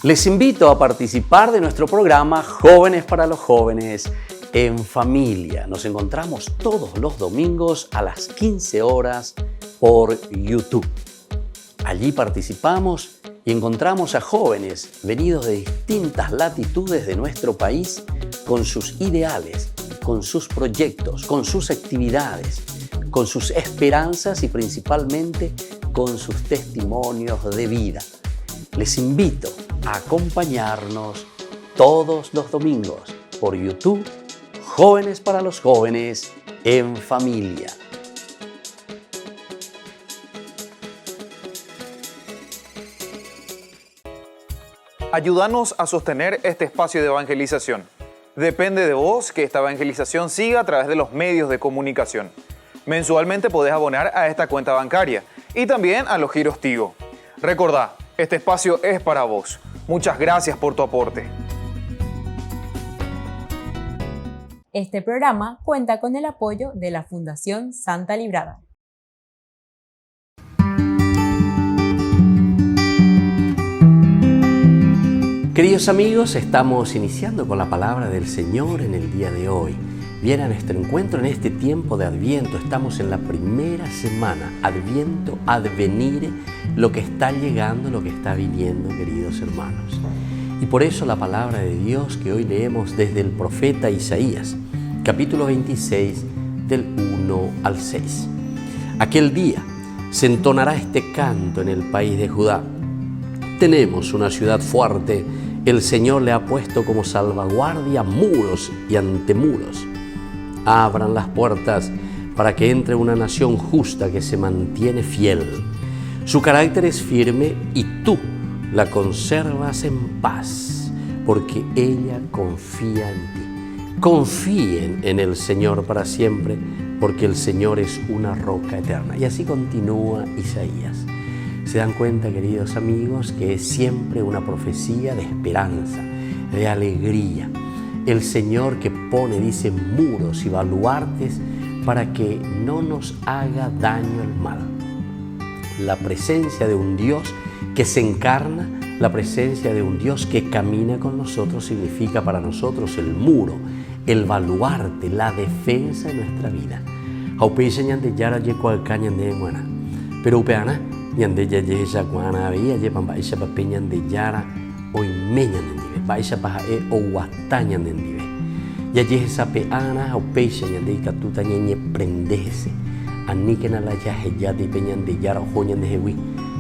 A: Les invito a participar de nuestro programa Jóvenes para los Jóvenes en Familia. Nos encontramos todos los domingos a las 15 horas por YouTube. Allí participamos y encontramos a jóvenes venidos de distintas latitudes de nuestro país con sus ideales, con sus proyectos, con sus actividades, con sus esperanzas y principalmente con sus testimonios de vida. Les invito a acompañarnos todos los domingos por YouTube, Jóvenes para los Jóvenes en Familia.
J: Ayúdanos a sostener este espacio de evangelización. Depende de vos que esta evangelización siga a través de los medios de comunicación. Mensualmente podés abonar a esta cuenta bancaria y también a los giros Tigo. Recordá, este espacio es para vos. Muchas gracias por tu aporte.
B: Este programa cuenta con el apoyo de la Fundación Santa Librada.
A: Queridos amigos, estamos iniciando con la palabra del Señor en el día de hoy. Viene a nuestro encuentro en este tiempo de Adviento. Estamos en la primera semana, Adviento, Advenire, lo que está llegando, lo que está viniendo, queridos hermanos. Y por eso la palabra de Dios que hoy leemos desde el profeta Isaías, capítulo 26, del 1 al 6. Aquel día se entonará este canto en el país de Judá. Tenemos una ciudad fuerte, el Señor le ha puesto como salvaguardia muros y antemuros. Abran las puertas para que entre una nación justa que se mantiene fiel. Su carácter es firme y tú la conservas en paz, porque ella confía en ti. Confíen en el Señor para siempre, porque el Señor es una roca eterna. Y así continúa Isaías. Se dan cuenta, queridos amigos, que es siempre una profecía de esperanza, de alegría. El Señor que pone, dice, muros y baluartes para que no nos haga daño el mal. La presencia de un Dios que se encarna, la presencia de un Dios que camina con nosotros significa para nosotros el muro, el baluarte, la defensa de nuestra vida. Aupeisha ñande yara ye cualca ñande muana. Pero upeana ñande ya ye ya cuana veía ye pambaisha pape ñande yara hoy me ñande baisha paja o guasta ñande ndive. Ya ye esa peana aupeisha ñande ikatuta ñeñe prendese. Aníquena la yaje ya de peñan de yara ojoñan de jehui.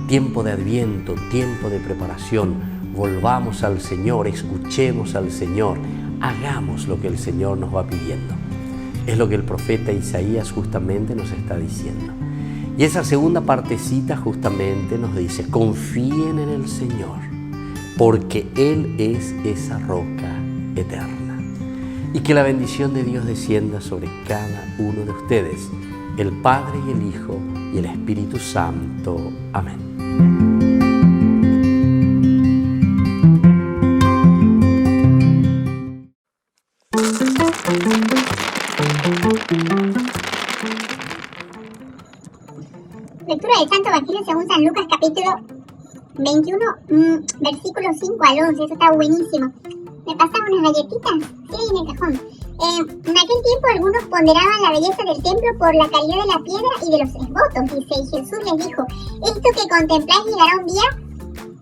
A: Tiempo de adviento, tiempo de preparación. Volvamos al Señor, escuchemos al Señor, hagamos lo que el Señor nos va pidiendo. Es lo que el profeta Isaías justamente nos está diciendo. Y esa segunda partecita justamente nos dice, confíen en el Señor, porque Él es esa roca eterna. Y que la bendición de Dios descienda sobre cada uno de ustedes, el Padre y el Hijo y el Espíritu Santo. Amén.
K: Lectura del Santo Evangelio según San Lucas, capítulo 21, versículos 5 al 11. Eso está buenísimo. ¿Me pasan unas galletitas? Sí, en el cajón. En aquel tiempo algunos ponderaban la belleza del templo por la calidad de la piedra y de los esbotos, dice, y Jesús les dijo, esto que contempláis llegará un día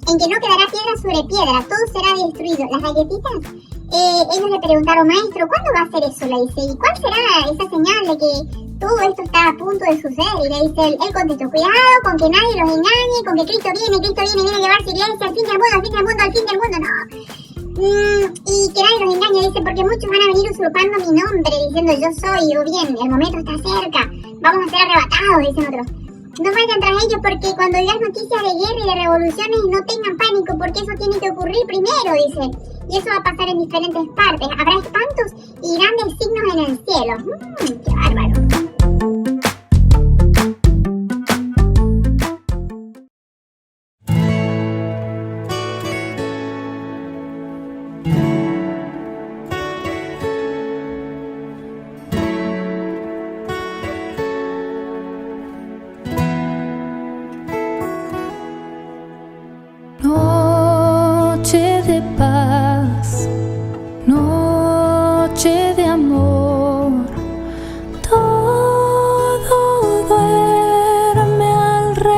K: en que no quedará piedra sobre piedra, todo será destruido. Las galletitas, ellos le preguntaron, maestro, ¿cuándo va a ser eso? Le dice, ¿y cuál será esa señal de que todo esto está a punto de suceder? Y le dice, él contestó, cuidado con que nadie los engañe, con que Cristo viene a llevar su iglesia al fin del mundo, al fin del mundo, al fin del mundo, no. Y que nadie los engañe, dice, porque muchos van a venir usurpando mi nombre, diciendo yo soy, o bien, el momento está cerca, vamos a ser arrebatados, dicen otros. No vayan tras ellos porque cuando digas noticias de guerra y de revoluciones no tengan pánico porque eso tiene que ocurrir primero, dice. Y eso va a pasar en diferentes partes. Habrá espantos y grandes signos en el cielo. ¡Qué bárbaro!
I: Noche de paz, noche de amor, todo duerme alrededor,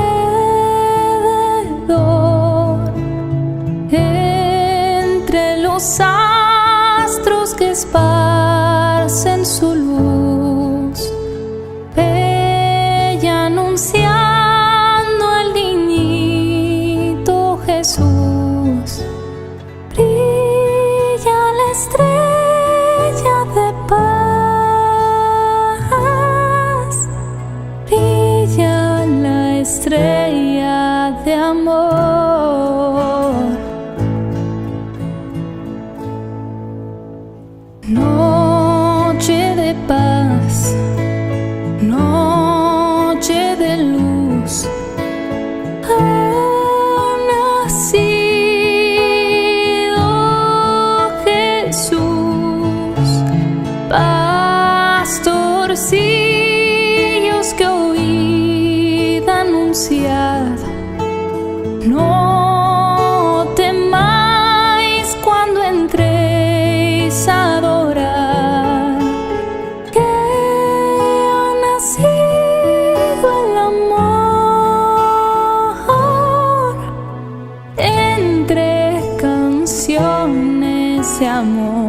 I: entre los astros que esparcen su luz, bella anunciando al niñito Jesús. Brilla la estrella de paz, brilla la estrella de amor. Noche de paz, noche de luz, ha nacido Jesús. Pastorcillos que oíd anunciar, no temáis cuando entréis a adorar, que ha nacido el amor entre canciones de amor.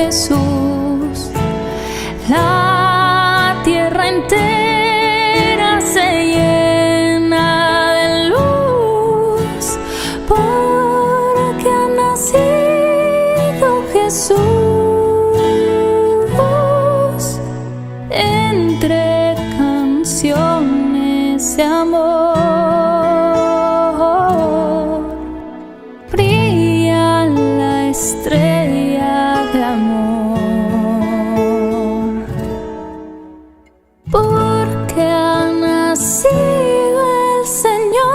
I: Jesús. La tierra entera se llena de luz porque ha nacido Jesús. Entre canciones de amor brilla la estrella de amor, porque ha nacido el Señor.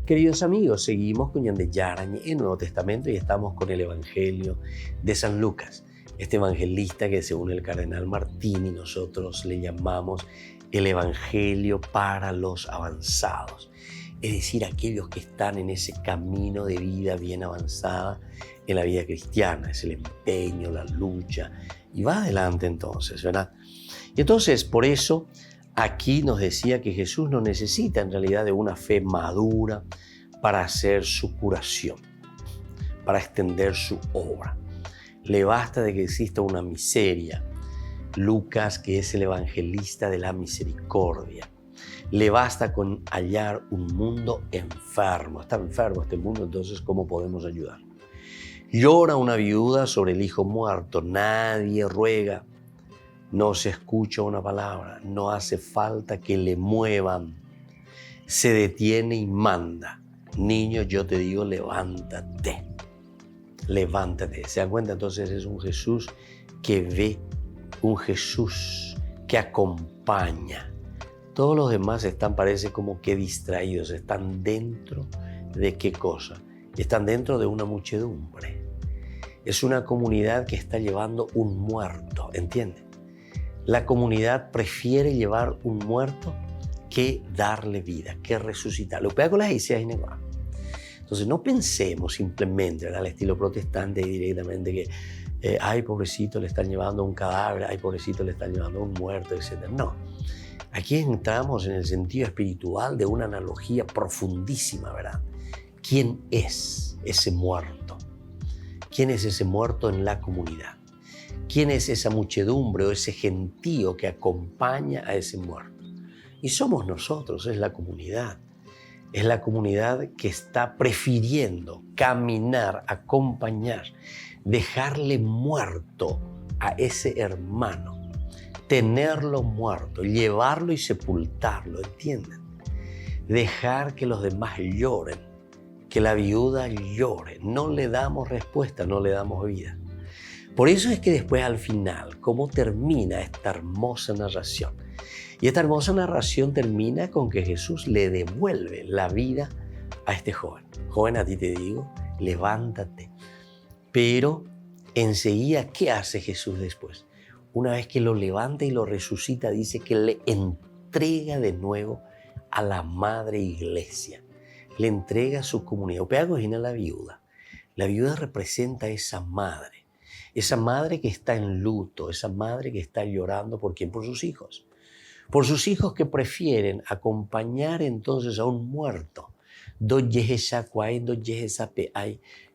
A: Queridos amigos, seguimos con Ñande Yarañe en Nuevo Testamento y estamos con el Evangelio de San Lucas. Este evangelista que según el cardenal Martini nosotros le llamamos el Evangelio para los avanzados. Es decir, aquellos que están en ese camino de vida bien avanzada en la vida cristiana. Es el empeño, la lucha y va adelante entonces, ¿verdad? Y entonces por eso aquí nos decía que Jesús no necesita en realidad de una fe madura para hacer su curación, para extender su obra. Le basta de que exista una miseria. Lucas, que es el evangelista de la misericordia, le basta con hallar un mundo enfermo. Está enfermo este mundo, entonces ¿cómo podemos ayudar? Llora una viuda sobre el hijo muerto, nadie ruega. No se escucha una palabra, no hace falta que le muevan. Se detiene y manda. Niño, yo te digo, levántate. Levántate. ¿Se dan cuenta? Entonces es un Jesús que ve, un Jesús que acompaña. Todos los demás están, parece como que distraídos. Están dentro de ¿qué cosa? Están dentro de una muchedumbre. Es una comunidad que está llevando un muerto, ¿entienden? La comunidad prefiere llevar un muerto que darle vida, que resucitarlo. Entonces no pensemos simplemente, ¿verdad?, al estilo protestante directamente que ay, pobrecito, le están llevando un cadáver, ay, pobrecito, le están llevando un muerto, etc. No, aquí entramos en el sentido espiritual de una analogía profundísima, ¿verdad? ¿Quién es ese muerto? ¿Quién es ese muerto en la comunidad? ¿Quién es esa muchedumbre o ese gentío que acompaña a ese muerto? Y somos nosotros, es la comunidad. Es la comunidad que está prefiriendo caminar, acompañar, dejarle muerto a ese hermano, tenerlo muerto, llevarlo y sepultarlo, ¿entienden? Dejar que los demás lloren, que la viuda llore. No le damos respuesta, no le damos vida. Por eso es que después al final, ¿cómo termina esta hermosa narración? Y esta hermosa narración termina con que Jesús le devuelve la vida a este joven. Joven, a ti te digo, levántate. Pero enseguida, ¿qué hace Jesús después? Una vez que lo levanta y lo resucita, dice que le entrega de nuevo a la madre iglesia. Le entrega a su comunidad. O imagina la viuda. La viuda representa a esa madre que está en luto, esa madre que está llorando. ¿Por quién? Por sus hijos. Por sus hijos que prefieren acompañar entonces a un muerto.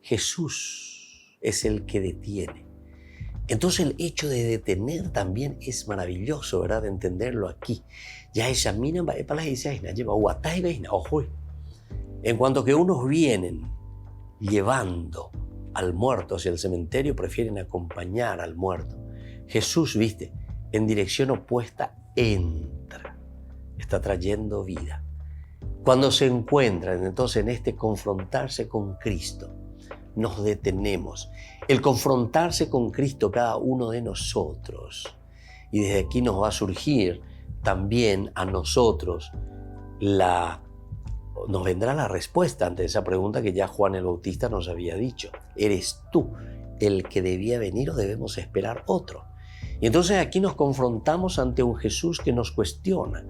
A: Jesús es el que detiene. Entonces el hecho de detener también es maravilloso, ¿verdad? De entenderlo aquí. En cuanto que unos vienen llevando al muerto hacia el cementerio, prefieren acompañar al muerto. Jesús, viste, en dirección opuesta entra, está trayendo vida. Cuando se encuentran entonces en este confrontarse con Cristo, nos detenemos. El confrontarse con Cristo cada uno de nosotros. Y desde aquí nos va a surgir también a nosotros nos vendrá la respuesta ante esa pregunta que ya Juan el Bautista nos había dicho. ¿Eres tú el que debía venir o debemos esperar otro? Y entonces aquí nos confrontamos ante un Jesús que nos cuestiona,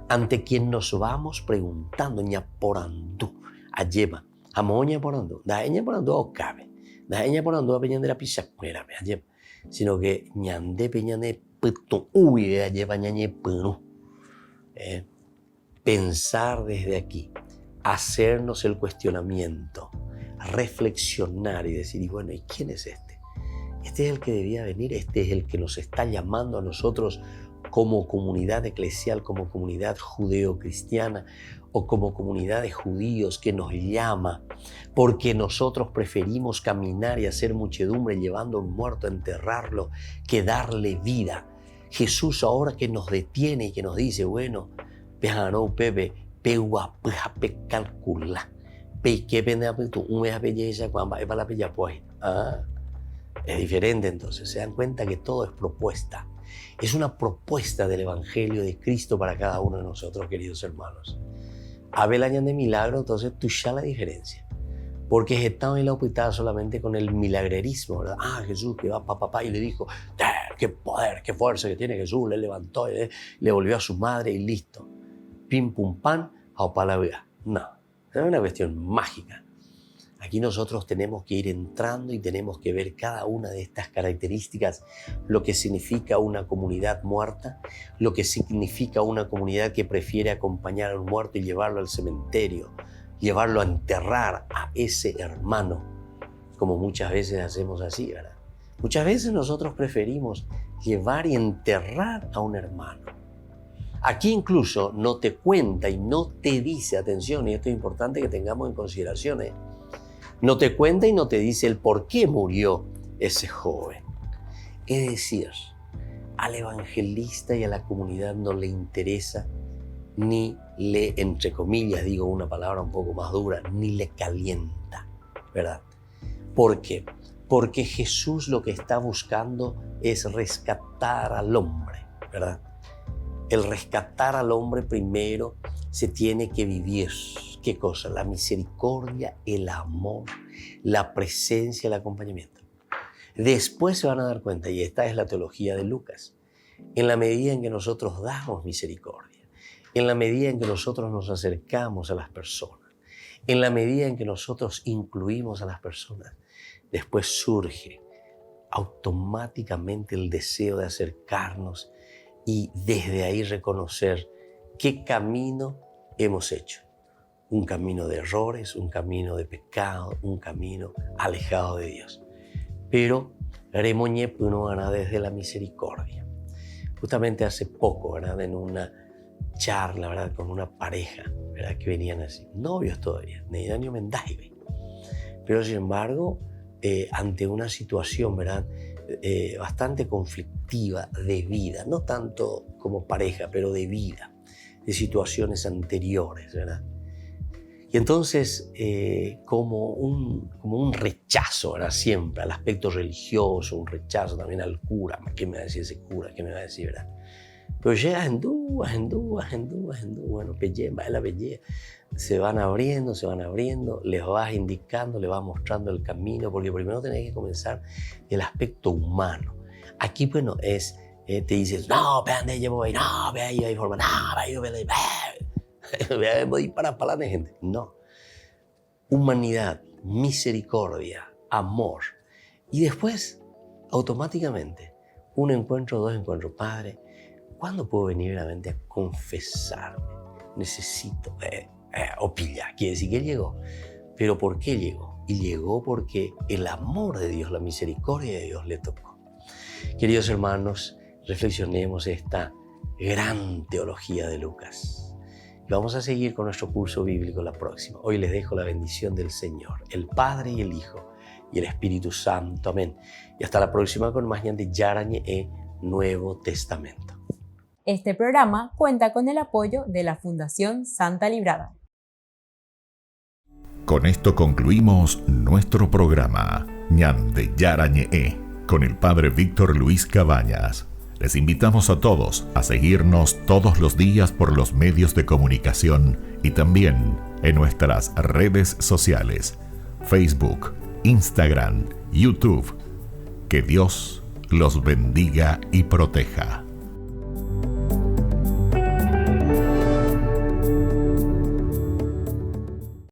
A: ante quien nos vamos preguntando, ñaporandú, ayema, Amoña por andu, daña por andu o cabe. Daña por andu a peñan de la pizza, mira, sino que ñande peñan de puto, uy, lleva ñañe punu. Pensar desde aquí, hacernos el cuestionamiento, reflexionar y decir, y bueno, ¿y quién es este? Este es el que debía venir, este es el que nos está llamando a nosotros como comunidad eclesial, como comunidad judeo-cristiana o como comunidad de judíos, que nos llama porque nosotros preferimos caminar y hacer muchedumbre llevando a un muerto a enterrarlo que darle vida. Jesús ahora que nos detiene y que nos dice, bueno, pejano pepe, peua pe calcula, pe que pende a tu un vez belleza cuando va para la bella pues. Es diferente entonces, se dan cuenta que todo es propuesta. Es una propuesta del Evangelio de Cristo para cada uno de nosotros, queridos hermanos. A ver el año de milagro, entonces tú ya la diferencia. Porque estaba en la hospital solamente con el milagrerismo, ¿verdad? Jesús que va papá y le dijo, qué poder, qué fuerza que tiene Jesús, le levantó, le volvió a su madre y listo. Pim pum pan, a palabra. No, es una cuestión mágica. Aquí nosotros tenemos que ir entrando y tenemos que ver cada una de estas características, lo que significa una comunidad muerta, lo que significa una comunidad que prefiere acompañar a un muerto y llevarlo al cementerio, llevarlo a enterrar a ese hermano, como muchas veces hacemos así, ¿verdad? Muchas veces nosotros preferimos llevar y enterrar a un hermano. Aquí incluso no te cuenta y no te dice, atención, y esto es importante que tengamos en consideración, no te cuenta y no te dice el por qué murió ese joven. Es decir, al evangelista y a la comunidad no le interesa ni le, entre comillas, digo una palabra un poco más dura, ni le calienta, ¿verdad? ¿Por qué? Porque Jesús lo que está buscando es rescatar al hombre, ¿verdad? El rescatar al hombre primero se tiene que vivir. ¿Qué cosa? La misericordia, el amor, la presencia, el acompañamiento. Después se van a dar cuenta, y esta es la teología de Lucas, en la medida en que nosotros damos misericordia, en la medida en que nosotros nos acercamos a las personas, en la medida en que nosotros incluimos a las personas, después surge automáticamente el deseo de acercarnos y desde ahí reconocer qué camino hemos hecho. Un camino de errores, un camino de pecado, un camino alejado de Dios. Pero remoñé uno gana desde la misericordia. Justamente hace poco, ¿verdad? En una charla, ¿verdad? Con una pareja, ¿verdad? Que venían así, novios todavía, ni año mendaje. Pero sin embargo, ante una situación, ¿verdad? Bastante conflictiva de vida, no tanto como pareja, pero de vida, de situaciones anteriores, ¿verdad? Y entonces, como un rechazo, ¿verdad? Siempre al aspecto religioso, un rechazo también al cura. ¿Qué me va a decir ese cura? ¿Qué me va a decir, verdad? Pero llega hindú, bueno, la belleza. Se van abriendo, les vas indicando, les vas mostrando el camino, porque primero tenés que comenzar el aspecto humano. Aquí, bueno, te dices, no, vean de llevo ahí, no, vean ahí, hay forma, no, voy para adelante, gente. No. Humanidad, misericordia, amor. Y después, automáticamente, un encuentro, dos encuentros. Padre, ¿cuándo puedo venir realmente a confesarme? Necesito, o pilla, quiere decir que Él llegó. ¿Pero por qué llegó? Y llegó porque el amor de Dios, la misericordia de Dios le tocó. Queridos hermanos, reflexionemos esta gran teología de Lucas. Y vamos a seguir con nuestro curso bíblico la próxima. Hoy les dejo la bendición del Señor, el Padre y el Hijo y el Espíritu Santo. Amén. Y hasta la próxima con más de Yarañe e Nuevo Testamento.
B: Este programa cuenta con el apoyo de la Fundación Santa Librada.
H: Con esto concluimos nuestro programa Ñande Yarañe con el Padre Víctor Luis Cabañas. Les invitamos a todos a seguirnos todos los días por los medios de comunicación y también en nuestras redes sociales, Facebook, Instagram, YouTube. Que Dios los bendiga y proteja.